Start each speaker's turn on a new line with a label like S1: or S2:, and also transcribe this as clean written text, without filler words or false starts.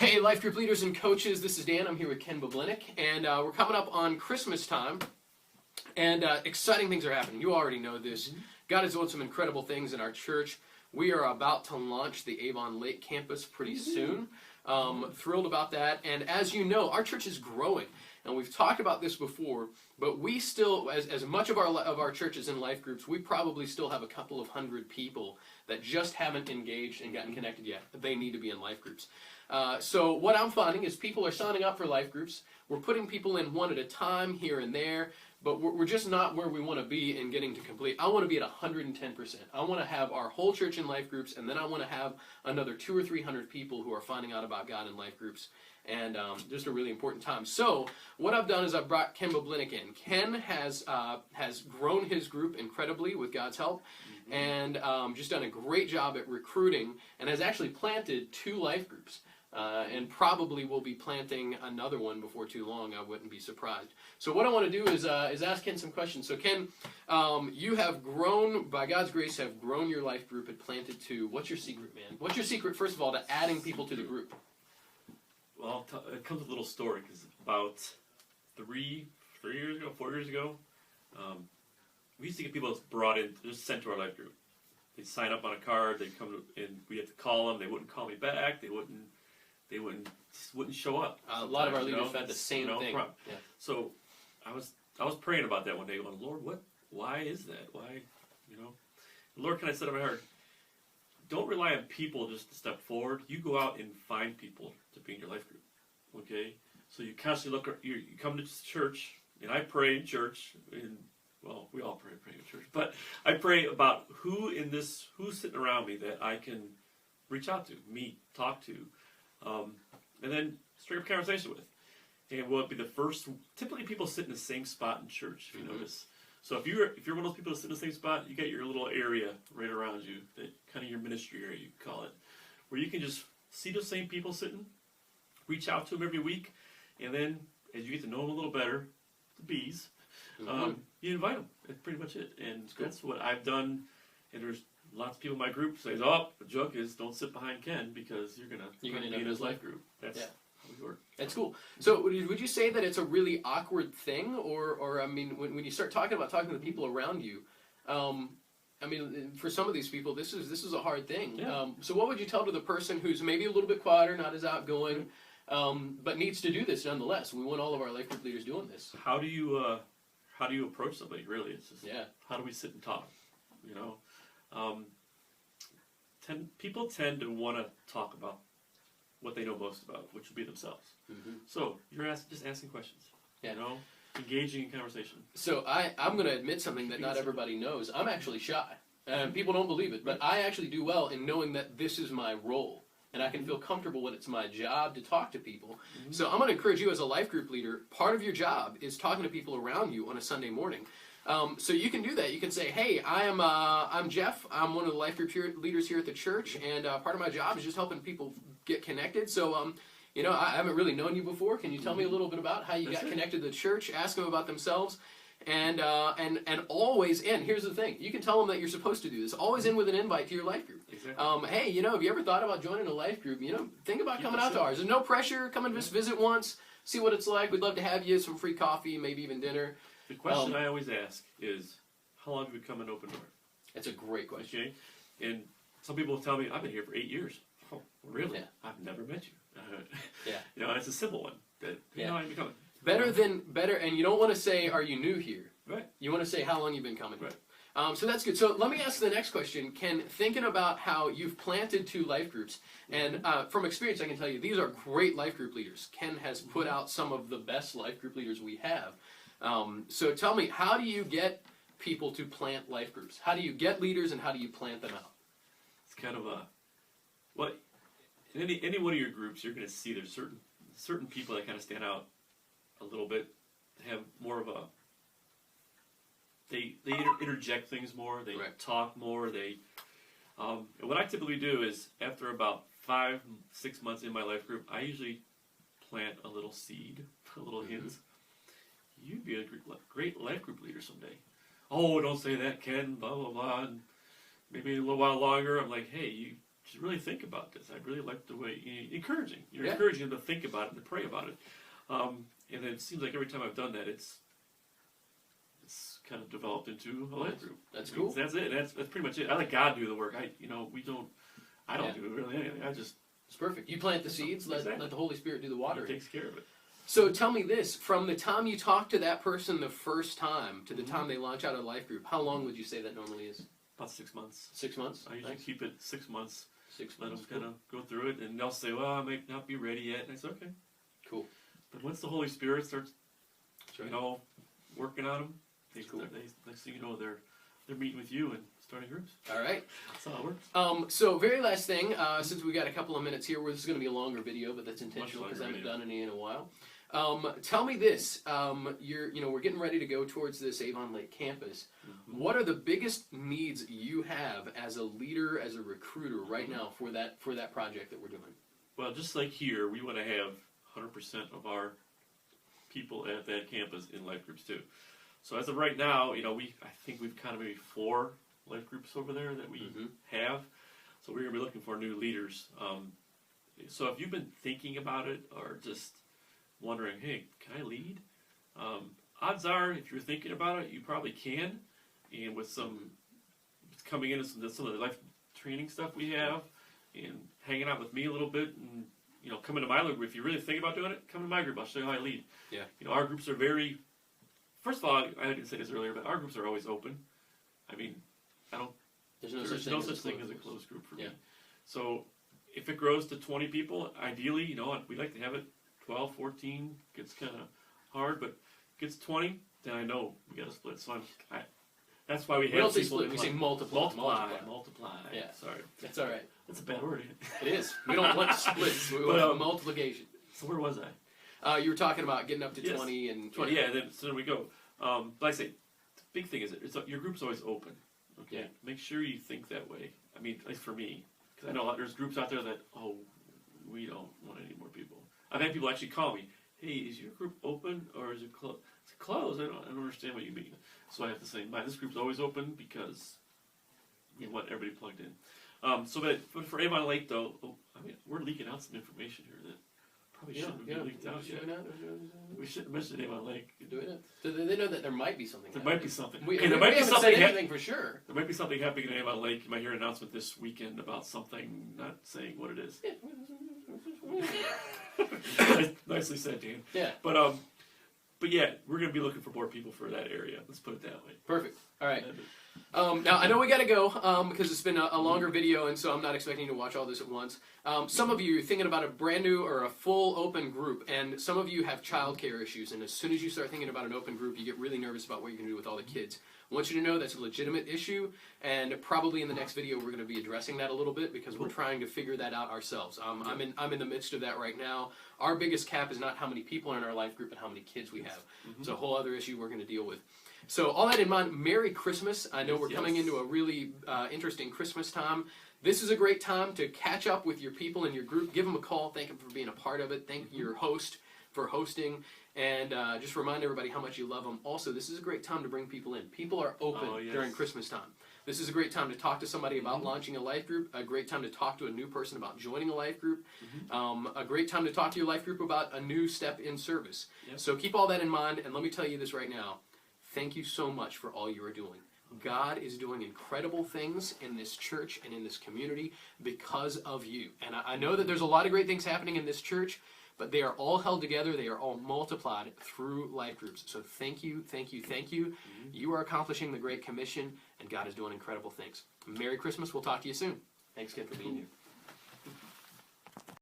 S1: Hey, life group leaders and coaches, this is Dan. I'm here with Ken Boblinick, and we're coming up on Christmas time, and exciting things are happening. You already know this. God is doing some incredible things in our church. We are about to launch the Avon Lake campus pretty soon. Thrilled about that, and as you know, our church is growing, and we've talked about this before, but we still, as much of our church is in life groups, we probably still have a couple of hundred people that just haven't engaged and gotten connected yet. They need to be in life groups. So what I'm finding is people are signing up for life groups. We're putting people in one at a time here and there, but we're just not where we want to be in getting to complete. I want to be at 110%. I want to have our whole church in life groups, and then I want to have another 200 or 300 people who are finding out about God in life groups, and just a really important time. So what I've done is I've brought Ken Boblinick in. Ken has grown his group incredibly with God's help, and just done a great job at recruiting, and has actually planted 2 life groups. And probably will be planting another one before too long. I wouldn't be surprised. So what I want to do is ask Ken some questions. So Ken, you have grown, by God's grace, have grown your life group and planted 2. What's your secret, man? What's your secret, first of all, to adding people to the group?
S2: Well, it comes with a little story, because about 4 years ago, we used to get people brought in, just sent to our life group. They'd sign up on a card, they'd come to, and we had to call them, they wouldn't call me back, they wouldn't show up.
S1: A lot of our leaders had the same thing. Yeah.
S2: So I was praying about that one day, going, Lord, why is that? Why, The Lord kind of said in my heart, don't rely on people just to step forward. You go out and find people to be in your life group. Okay? So you constantly you come to church, and I pray in church, and well, we all pray in church, but I pray about who's sitting around me that I can reach out to, meet, talk to, and then straight up conversation with. And will it be the first? Typically, people sit in the same spot in church. If you notice, so if you're one of those people that sit in the same spot, you got your little area right around you, that kind of your ministry area, you call it, where you can just see those same people sitting, reach out to them every week, and then as you get to know them a little better, the bees, you invite them. That's pretty much it. And that's what I've done. And there's lots of people in my group say, "Oh, the joke is don't sit behind Ken because you're gonna be in his life group." That's how we work.
S1: That's cool. So would you say that it's a really awkward thing, or I mean, when you start talking to the people around you, I mean, for some of these people, this is a hard thing.
S2: Yeah.
S1: So what would you tell to the person who's maybe a little bit quieter, not as outgoing, but needs to do this nonetheless? We want all of our life group leaders doing this.
S2: How do you approach somebody? Really, it's just how do we sit and talk? People tend to want to talk about what they know most about, which would be themselves. So you're just asking questions. Engaging in conversation.
S1: So I'm going to admit something that not everybody knows. I'm actually shy. People don't believe it, but I actually do well in knowing that this is my role. And I can feel comfortable when it's my job to talk to people. So I'm going to encourage you as a life group leader, part of your job is talking to people around you on a Sunday morning. So you can do that. You can say, hey, I'm Jeff. I'm one of the life group leaders here at the church, and part of my job is just helping people get connected. So, I haven't really known you before. Can you tell me a little bit about how you got connected to the church? Ask them about themselves. And always end. Here's the thing. You can tell them that you're supposed to do this. Always end with an invite to your life group.
S2: Exactly.
S1: Hey, have you ever thought about joining a life group? Think about coming out to ours. There's no pressure. Come and just visit once. See what it's like. We'd love to have you. Some free coffee, maybe even dinner.
S2: The question I always ask is, how long have you become an open door?
S1: That's a great question.
S2: Okay? And some people tell me, I've been here for 8 years. Oh, really?
S1: Yeah.
S2: I've never met you.
S1: Yeah.
S2: It's a simple one. I'm becoming.
S1: Better, and you don't want to say, are you new here?
S2: Right.
S1: You want to say how long you've been coming.
S2: Right.
S1: So that's good. So let me ask the next question. Ken, thinking about how you've planted 2 life groups, and from experience I can tell you, these are great life group leaders. Ken has put out some of the best life group leaders we have. So tell me, how do you get people to plant life groups? How do you get leaders, and how do you plant them out?
S2: It's kind of in any one of your groups, you're going to see there's certain people that kind of stand out a little bit. They have more of a they interject things more. They talk more. And what I typically do is after about 5-6 months in my life group, I usually plant a little seed, a little hint. You'd be a great life group leader someday. Oh, don't say that, Ken, blah, blah, blah. And maybe a little while longer, I'm like, hey, you should really think about this. I really like the way you're encouraging them to think about it and to pray about it. And it seems like every time I've done that, it's kind of developed into a life group.
S1: That's cool.
S2: That's it. That's pretty much it. I let God do the work. I don't do really anything.
S1: It's perfect. You plant the seeds, let the Holy Spirit do the watering.
S2: He takes care of it.
S1: So tell me this, from the time you talk to that person the first time to the time they launch out a life group, how long would you say that normally is?
S2: About 6 months.
S1: 6 months?
S2: I usually keep it 6 months.
S1: 6
S2: Let
S1: months.
S2: them kind of go through it, and they'll say, well, I might not be ready yet. And I say, okay.
S1: Cool.
S2: But once the Holy Spirit starts,
S1: That's right.
S2: working on them,
S1: Cool.
S2: next thing you know, they're meeting with you and starting groups.
S1: All right.
S2: That's how it works.
S1: So very last thing, since we got a couple of minutes here, this is going to be a longer video, but that's intentional because I haven't done any in a while. Tell me this: we're getting ready to go towards this Avon Lake campus.
S2: Mm-hmm.
S1: What are the biggest needs you have as a leader, as a recruiter, right now for that project that we're doing?
S2: Well, just like here, we want to have 100% of our people at that campus in life groups too. So as of right now, I think we've kind of maybe 4 life groups over there that we have. So we're going to be looking for new leaders. So if you've been thinking about it or just wondering, hey, can I lead? Odds are, if you're thinking about it, you probably can. And with coming into some of the life training stuff we have, and hanging out with me a little bit, and coming to my group. If you really think about doing it, come to my group. I'll show you how I lead.
S1: Yeah.
S2: Our groups are very. First of all, I didn't say this earlier, but our groups are always open. I mean,
S1: There's no such thing as a
S2: closed group for me.
S1: Yeah.
S2: So if it grows to 20 people, ideally, we'd like to have it 12, 14. Gets kind of hard, but gets 20, then I know we got to split. So that's why we have
S1: don't say
S2: people.
S1: split. We say multiply.
S2: Multiply.
S1: Yeah.
S2: Sorry.
S1: That's all right.
S2: That's a bad word.
S1: It is. We don't want splits. We want multiplication.
S2: So where was I?
S1: You were talking about getting up to
S2: Yes.
S1: 20 and
S2: 20. Yeah. Then we go. But I say, the big thing is your group's always open. Okay.
S1: Yeah.
S2: Make sure you think that way. I mean, at least for me, because I know there's groups out there that we don't want any more people. I've had people actually call me, hey, is your group open or is it closed? It's closed. I don't understand what you mean. So I have to say, this group's always open because we want everybody plugged in. But for Avon Lake, though, we're leaking out some information here that probably shouldn't be leaked out yet. We shouldn't mention Avon Lake.
S1: So they know that there might be something.
S2: There might be something.
S1: We
S2: there might be
S1: haven't
S2: something
S1: said anything for sure.
S2: There might be something happening in Avon Lake. You might hear an announcement this weekend about something, not saying what it is. Nicely said, Dan.
S1: Yeah.
S2: But yeah, we're going to be looking for more people for that area. Let's put it that way.
S1: Perfect. All right. Now, I know we got to go because it's been a longer video, and so I'm not expecting you to watch all this at once. Some of you are thinking about a brand new or a full open group, and some of you have childcare issues, and as soon as you start thinking about an open group, you get really nervous about what you're going to do with all the kids. I want you to know that's a legitimate issue, and probably in the next video we're going to be addressing that a little bit because we're trying to figure that out ourselves. I'm in the midst of that right now. Our biggest cap is not how many people are in our life group, but how many kids we have. It's a whole other issue we're going to deal with. So all that in mind, Merry Christmas. I know we're coming into a really interesting Christmas time. This is a great time to catch up with your people in your group. Give them a call. Thank them for being a part of it. Thank your host for hosting. And just remind everybody how much you love them. Also, this is a great time to bring people in. People are open during Christmas time. This is a great time to talk to somebody about launching a life group, a great time to talk to a new person about joining a life group, a great time to talk to your life group about a new step in service. So keep all that in mind, and let me tell you this right now. Thank you so much for all you are doing. God is doing incredible things in this church and in this community because of you. And I know that there's a lot of great things happening in this church, but they are all held together. They are all multiplied through life groups. So thank you, thank you, thank you. You are accomplishing the Great Commission, and God is doing incredible things. Merry Christmas. We'll talk to you soon. Thanks again for being here.